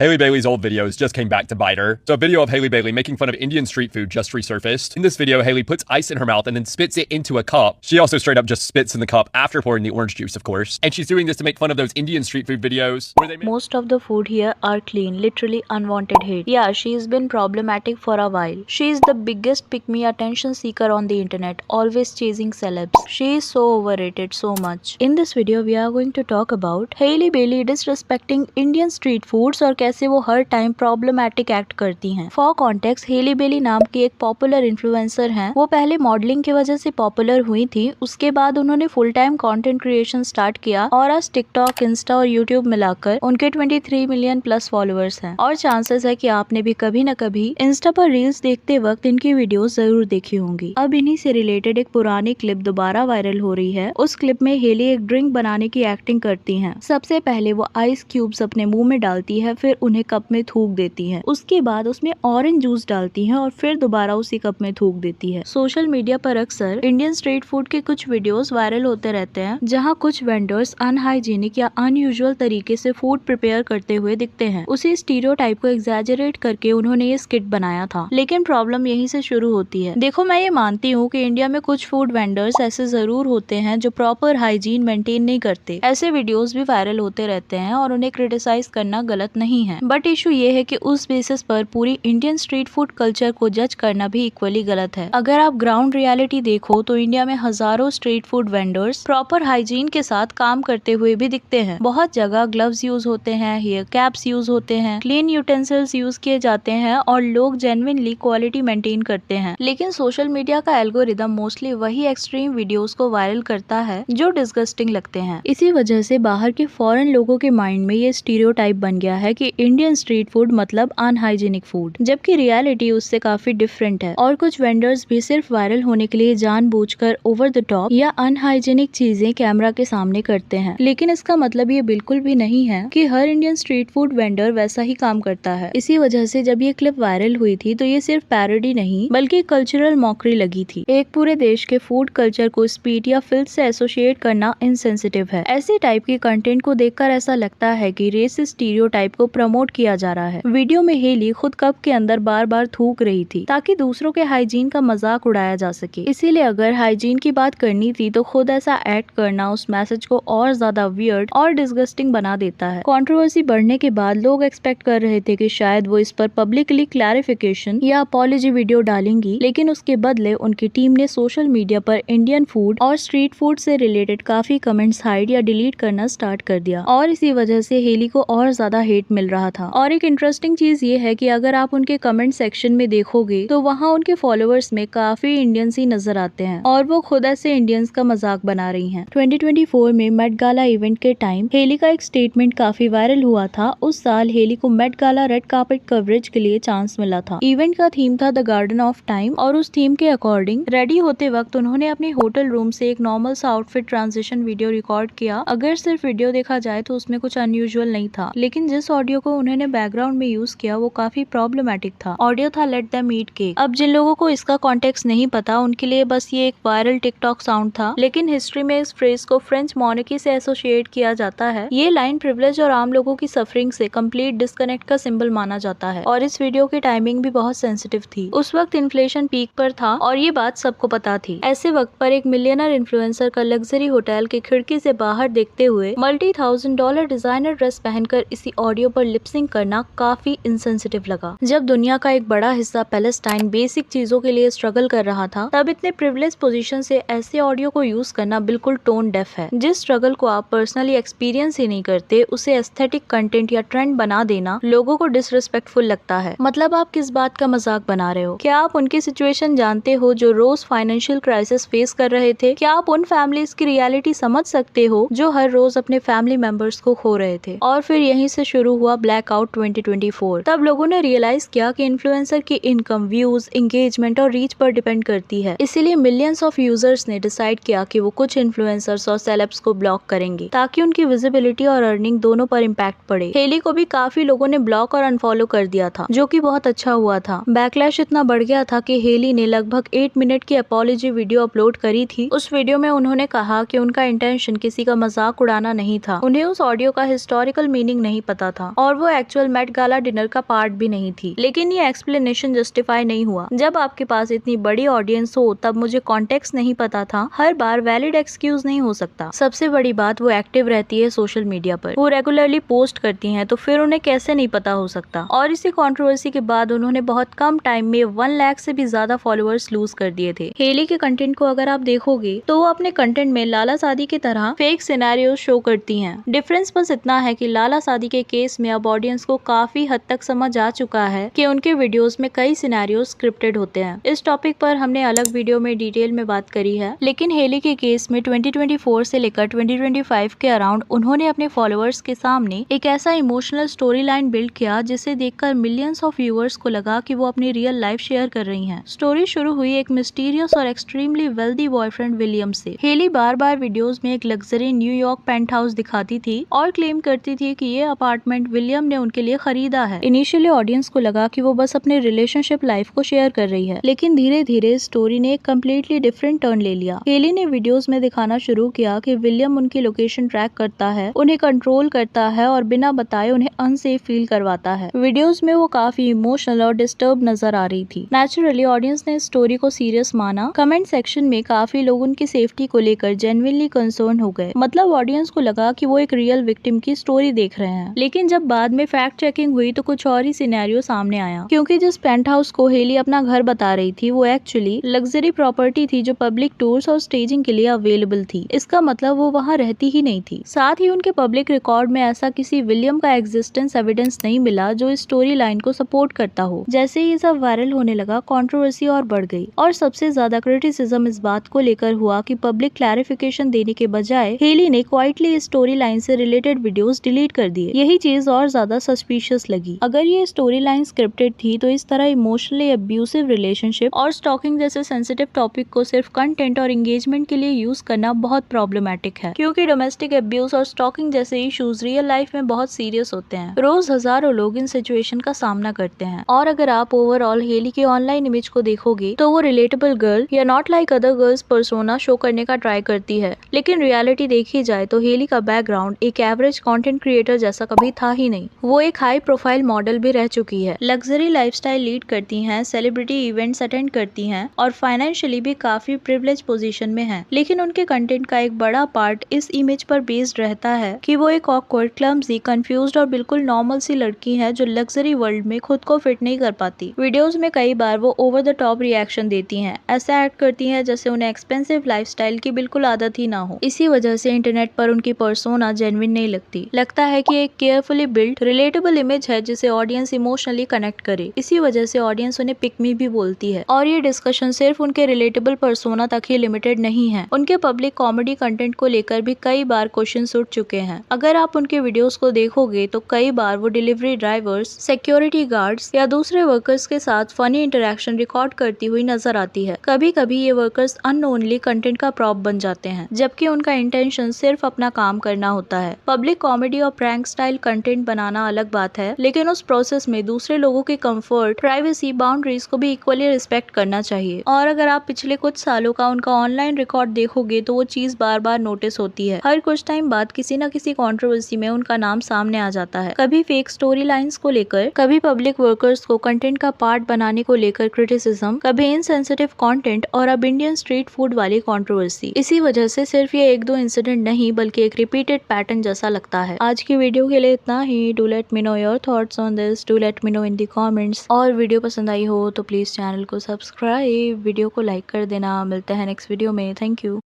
Hailey Bailey's old videos just came back to bite her. So a video of Hailey Bailey making fun of Indian street food just resurfaced. In this video, Hailey puts ice in her mouth and then spits it into a cup. She also straight up just spits in the cup after pouring the orange juice, of course. And she's doing this to make fun of those Indian street food videos where they make most of the food here are clean, literally unwanted hate. Yeah, she's been problematic for a while. She is the biggest pick-me attention seeker on the internet, always chasing celebs. She is so overrated, so much. In this video, we are going to talk about Hailey Bailey disrespecting Indian street foods और कैसे वो हर time problematic act करती हैं। For context, heli बेली नाम की एक popular influencer हैं। वो पहले मॉडलिंग की वजह से पॉपुलर हुई थी, उसके बाद उन्होंने full time content creation start किया और आज टिकटॉक, इंस्टा और यूट्यूब मिलाकर उनके 23 मिलियन प्लस फॉलोअर्स हैं। और चांसेस है कि आपने भी कभी न कभी इंस्टा पर रील्स देखते वक्त इनकी वीडियोस जरूर देखी होंगी। अब इन्हीं से रिलेटेड एक पुरानी क्लिप दोबारा वायरल हो रही है। उस क्लिप में हेली एक ड्रिंक बनाने की एक्टिंग करती हैं। सबसे पहले वो आइस क्यूब्स अपने मुंह में डालती है, फिर उन्हें कप में थूक देती हैं। उसके बाद उसमें ऑरेंज जूस डालती हैं और फिर दोबारा उसी कप में थूक देती है। सोशल मीडिया पर अक्सर इंडियन स्ट्रीट फूड के कुछ वीडियोस वायरल होते रहते हैं, जहां कुछ वेंडर्स अनहाइजीनिक या अनयूजुअल तरीके से फूड प्रिपेयर करते हुए दिखते हैं। उसी स्टीरियोटाइप को एग्जैजरेट करके उन्होंने ये स्किट बनाया था। लेकिन प्रॉब्लम यहीं से शुरू होती है। देखो, मैं ये मानती हूँ कि इंडिया में कुछ फूड वेंडर्स ऐसे जरूर होते हैं जो प्रॉपर हाइजीन मेंटेन नहीं करते। ऐसे वीडियोस भी वायरल होते रहते हैं और उन्हें क्रिटिसाइज करना गलत नहीं है, बट इशू ये है कि उस बेसिस पर पूरी इंडियन स्ट्रीट फूड कल्चर को जज करना भी इक्वली गलत है। अगर आप ग्राउंड रियलिटी देखो तो इंडिया में हजारों street food vendors proper hygiene के साथ काम करते हुए भी दिखते हैं। बहुत जगह ग्लव्स यूज होते हैं, हेयर कैप्स यूज होते हैं, क्लीन यूटेंसिल्स यूज किए जाते हैं और लोग जेन्युइनली क्वालिटी मेंटेन करते हैं। लेकिन सोशल मीडिया का एल्गोरिदम मोस्टली वही एक्सट्रीम वीडियोस को वायरल करता है जो डिस्गस्टिंग लगते हैं। इसी वजह से बाहर के फॉरेन लोगों के माइंड में ये स्टीरियोटाइप बन गया है कि इंडियन स्ट्रीट फूड मतलब अनहाइजीनिक फूड, जबकि रियलिटी उससे काफी डिफरेंट है। और कुछ वेंडर्स भी सिर्फ वायरल होने के लिए जानबूझकर ओवर द टॉप या अनहाइजीनिक चीजें कैमरा के सामने करते हैं। लेकिन इसका मतलब ये बिल्कुल भी नहीं है कि हर इंडियन स्ट्रीट फूड वेंडर वैसा ही काम करता है। इसी वजह से जब ये क्लिप वायरल हुई थी तो ये सिर्फ पैरोडी नहीं बल्कि कल्चरल मॉकरी लगी थी। एक पूरे देश के फूड कल्चर को स्पीड या फिल्थ से एसोसिएट करना इनसेंसिटिव है। ऐसी टाइप की कंटेंट को देखकर ऐसा लगता है कि रेसिस्ट स्टीरियोटाइप को प्रमोट किया जा रहा है। वीडियो में हेली खुद कप के अंदर बार बार थूक रही थी ताकि दूसरों के हाइजीन का मजाक उड़ाया जा सके। इसीलिए अगर हाइजीन की बात करनी थी तो खुद ऐसा एक्ट करना उस मैसेज को और ज्यादा वियर्ड और डिस्गस्टिंग बना देता है। कंट्रोवर्सी बढ़ने के बाद लोग एक्सपेक्ट कर रहे थे कि शायद वो इस पर पब्लिकली क्लैरिफिकेशन या अपॉलॉजी वीडियो डालेंगी, लेकिन उसके बदले उनकी टीम ने सोशल मीडिया पर इंडियन फूड और स्ट्रीट फूड से रिलेटेड काफी कमेंट्स हाइड या डिलीट करना स्टार्ट कर दिया और इसी वजह से हेली को और ज्यादा हेट मिल रहा था। और एक इंटरेस्टिंग चीज ये है कि अगर आप उनके कमेंट सेक्शन में देखोगे तो वहाँ उनके फॉलोअर्स में काफी इंडियंस ही नजर आते हैं और वो खुद ऐसे इंडियंस का मजाक बना रही हैं। 2024 में मेट गाला इवेंट के टाइम हेली का एक स्टेटमेंट काफी वायरल हुआ था। उस साल हेली को Met Gala red carpet coverage के लिए चांस मिला था। इवेंट का थीम था द गार्डन ऑफ टाइम और उस थीम के अकॉर्डिंग रेडी होते वक्त उन्होंने अपने होटल रूम से एक नॉर्मल सा आउटफिट ट्रांजिशन वीडियो रिकॉर्ड किया। अगर सिर्फ वीडियो देखा जाए तो उसमें कुछ अनयूजुअल नहीं था, लेकिन जिस ऑडियो को उन्होंने बैकग्राउंड में यूज किया वो काफी प्रॉब्लमैटिक था। ऑडियो था लेट देम ईट केक। अब जिन लोगों को इसका कॉन्टेक्स्ट नहीं पता उनके लिए बस ये एक वायरल टिकटॉक साउंड था, लेकिन हिस्ट्री में इस फ्रेज को फ्रेंच मॉनर्की से एसोसिएट किया जाता है। ये लाइन प्रिविलेज और आम लोगों की सफरिंग से कंप्लीट डिस्कनेक्ट का सिंबल माना जाता है। और इस वीडियो की टाइमिंग भी बहुत सेंसिटिव थी। उस वक्त इन्फ्लेशन पीक पर था और ये बात सबको पता थी। ऐसे वक्त पर एक मिलियनर इन्फ्लुएंसर का लग्जरी होटल के खिड़की से बाहर देखते हुए $multi-thousand डिजाइनर ड्रेस पहनकर इसी ऑडियो पर लिपसिंग करना काफी इंसेंसिटिव लगा। जब दुनिया का एक बड़ा हिस्सा पैलेस्टाइन बेसिक चीजों के लिए स्ट्रगल कर रहा था, तब इतने प्रिविलेज पोजीशन से ऐसे ऑडियो को यूज करना बिल्कुल टोन डेफ है। जिस स्ट्रगल को आप पर्सनली एक्सपीरियंस ही नहीं करते, उसे एस्थेटिक कंटेंट या ट्रेंड बना देना लोगों को डिसरिस्पेक्टफुल लगता है। मतलब आप किस बात का मजाक बना रहे हो? क्या आप उनकी सिचुएशन जानते हो जो रोज फाइनेंशियल क्राइसिस फेस कर रहे थे? क्या आप उन फैमिलीज की रियलिटी समझ सकते हो जो हर रोज अपने फैमिली मेंबर्स को खो रहे थे? और फिर यहीं से शुरू हुआ ब्लैकआउट 2024। तब लोगों ने रियलाइज किया कि इन्फ्लुएंसर की इनकम, व्यूज, एंगेजमेंट और रीच पर डिपेंड करती है। इसीलिए मिलियंस ऑफ यूजर्स ने डिसाइड किया कि वो कुछ इन्फ्लुएंसर्स और सेलेब्स को ब्लॉक करेंगे ताकि उनकी विजिबिलिटी और अर्निंग दोनों पर इम्पैक्ट पड़े। हेली को भी काफी लोगों ने ब्लॉक और अनफॉलो कर दिया था, जो कि बहुत अच्छा हुआ था। बैकलैश इतना बढ़ गया था कि हेली ने लगभग 8 मिनट की अपॉलॉजी वीडियो अपलोड करी थी। उस वीडियो में उन्होंने कहा कि उनका इंटेंशन किसी का मजाक उड़ाना नहीं था, उन्हें उस ऑडियो का हिस्टोरिकल मीनिंग नहीं पता था और और वो एक्चुअल मेट गाला डिनर का पार्ट भी नहीं थी। लेकिन ये एक्सप्लेनेशन जस्टिफाई नहीं हुआ। जब आपके पास इतनी बड़ी ऑडियंस हो तब मुझे कॉन्टेक्स्ट नहीं पता था, हर बार वैलिड एक्सक्यूज नहीं हो सकता। सबसे बड़ी बात, वो एक्टिव रहती है सोशल मीडिया पर, वो रेगुलरली पोस्ट करती हैं, तो फिर उन्हें कैसे नहीं पता हो सकता। और इसी कंट्रोवर्सी के बाद उन्होंने बहुत कम टाइम में 1 लाख से भी ज्यादा फॉलोअर्स लूज कर दिए थे। हेली के कंटेंट को अगर आप देखोगे तो वो अपने कंटेंट में लाला सादी की तरह फेक सिनेरियो शो करती हैं। डिफरेंस बस इतना है कि लाला सादी के केस में अब ऑडियंस को काफी हद तक समझ आ चुका है कि उनके वीडियोस में कई सिनेरियो स्क्रिप्टेड होते हैं। इस टॉपिक पर हमने अलग वीडियो में डिटेल में बात करी है, लेकिन हेली के केस में 2024 से लेकर 2025 के अराउंड उन्होंने अपने फॉलोअर्स के सामने एक ऐसा इमोशनल स्टोरी लाइन बिल्ड किया जिसे देखकर मिलियंस ऑफ व्यूअर्स को लगा कि वो अपनी रियल लाइफ शेयर कर रही हैं। स्टोरी शुरू हुई एक मिस्टीरियस और एक्सट्रीमली वेल्दी बॉयफ्रेंड विलियम से। हेली बार बार वीडियोस में एक लग्जरी न्यूयॉर्क पेंट हाउस दिखाती थी और क्लेम करती थी कि ये अपार्टमेंट विलियम ने उनके लिए खरीदा है। इनिशियली ऑडियंस को लगा कि वो बस अपने रिलेशनशिप लाइफ को शेयर कर रही है, लेकिन धीरे धीरे स्टोरी ने एक कम्प्लीटली डिफरेंट टर्न ले लिया। हेली ने वीडियोस में दिखाना शुरू किया कि विलियम उनकी लोकेशन ट्रैक करता है, उन्हें कंट्रोल करता है और बिना बताए उन्हें अनसेफ फील करवाता है। वीडियोस में वो काफी इमोशनल और डिस्टर्ब नजर आ रही थी। नेचुरली ऑडियंस ने स्टोरी को सीरियस माना। कमेंट सेक्शन में काफी लोग उनकी सेफ्टी को लेकर जेन्युइनली कंसर्न हो गए। मतलब ऑडियंस को लगा कि वो एक रियल विक्टिम की स्टोरी देख रहे हैं। लेकिन जब बाद में फैक्ट चेकिंग हुई तो कुछ और ही सिनेरियो सामने आया, क्योंकि जिस पेंट हाउस को हेली अपना घर बता रही थी वो एक्चुअली लग्जरी प्रॉपर्टी थी जो पब्लिक टूर्स और स्टेजिंग के लिए अवेलेबल थी। इसका मतलब वो वहाँ रहती ही नहीं थी। साथ ही उनके पब्लिक रिकॉर्ड में ऐसा किसी विलियम का एग्जिस्टेंस एविडेंस नहीं मिला जो इस स्टोरी लाइन को सपोर्ट करता हो। जैसे ये सब वायरल होने लगा, कंट्रोवर्सी और बढ़ गई और सबसे ज्यादा क्रिटिसिज्म इस बात को लेकर हुआ कि पब्लिक क्लैरिफिकेशन देने के बजाय हेली ने क्वाइटली इस स्टोरी लाइन से रिलेटेड वीडियोस डिलीट कर दिए। यही चीज और ज्यादा सस्पिशियस लगी। अगर ये स्टोरी लाइन स्क्रिप्टेड थी तो इस तरह इमोशनली अब्यूसिव रिलेशनशिप और स्टॉकिंग जैसे सेंसिटिव टॉपिक को सिर्फ कंटेंट और एंगेजमेंट के लिए यूज करना बहुत प्रॉब्लमैटिक है, क्योंकि डोमेस्टिक अब्यूज और स्टॉकिंग जैसे इश्यूज रियल लाइफ में बहुत सीरियस होते हैं। रोज हजारों लोग इन सिचुएशन का सामना करते हैं। और अगर आप ओवरऑल हेली की ऑनलाइन इमेज को देखोगे तो वो रिलेटेबल गर्ल या not like other girls persona show करने का ट्राई करती है। लेकिन रियलिटी देखी जाए तो हेली का बैकग्राउंड एक एवरेज कंटेंट क्रिएटर जैसा कभी था ही नहीं। वो एक हाई प्रोफाइल मॉडल भी रह चुकी है, लग्जरी लाइफस्टाइल लीड करती हैं, सेलिब्रिटी इवेंट्स अटेंड करती हैं और फाइनेंशियली भी काफी प्रिविलेज पोजीशन में हैं। लेकिन उनके कंटेंट का एक बड़ा पार्ट इस इमेज पर बेस्ड रहता है कि वो एक ऑकवर्ड, क्लमजी, कंफ्यूज्ड और बिल्कुल नॉर्मल सी लड़की है जो लग्जरी वर्ल्ड में खुद को फिट नहीं कर पाती। वीडियोस में कई बार वो ओवर द टॉप रिएक्शन देती हैं, ऐसा एक्ट करती हैं जैसे उन्हें एक्सपेंसिव लाइफस्टाइल की बिल्कुल आदत ही ना हो। इसी वजह से इंटरनेट पर उनकी पर्सोना जेन्युइन नहीं लगती। लगता है कि एक केयरफुली बिल्ड रिलेटेबल इमेज है जिसे ऑडियंस इमोशनली कनेक्ट करे। इसी वजह से ऑडियंस उन्हें पिक मी भी बोलती है। और ये डिस्कशन सिर्फ उनके रिलेटेबल पर्सोना तक ही लिमिटेड नहीं है। उनके पब्लिक कॉमेडी कंटेंट को लेकर भी कई बार क्वेश्चन उठ चुके हैं। अगर आप उनके वीडियोस को देखोगे तो कई बार वो डिलीवरी ड्राइवर्स, सिक्योरिटी गार्ड्स या दूसरे वर्कर्स के साथ फनी इंटरेक्शन रिकॉर्ड करती हुई नजर आती है। कभी कभी ये वर्कर्स अननोनली कंटेंट का प्रॉप बन जाते हैं, जबकि उनका इंटेंशन सिर्फ अपना काम करना होता है। पब्लिक कॉमेडी और प्रैंक स्टाइल कंटेंट बनाना अलग बात है, लेकिन उस प्रोसेस में दूसरे लोगों के कंफर्ट, प्राइवेसी, बाउंड्रीज को भी इक्वली रिस्पेक्ट करना चाहिए। और अगर आप पिछले कुछ सालों का उनका ऑनलाइन रिकॉर्ड देखोगे तो वो चीज बार बार नोटिस होती है। हर कुछ टाइम बाद किसी न किसी कंट्रोवर्सी में उनका नाम सामने आ जाता है। कभी फेक स्टोरी लाइन्स को लेकर, कभी पब्लिक वर्कर्स को कंटेंट का पार्ट बनाने को लेकर क्रिटिसिज्म, कभी इनसेंसिटिव कंटेंट और अब इंडियन स्ट्रीट फूड वाली कंट्रोवर्सी। इसी वजह से सिर्फ ये एक दो इंसिडेंट नहीं बल्कि एक रिपीटेड पैटर्न जैसा लगता है। आज की वीडियो के लिए इतना ही। Do let me know your thoughts on this, do let me know in the comments. और वीडियो पसंद आई हो तो प्लीज चैनल को सब्सक्राइब, वीडियो को लाइक कर देना। मिलते हैं नेक्स्ट वीडियो में। Thank you.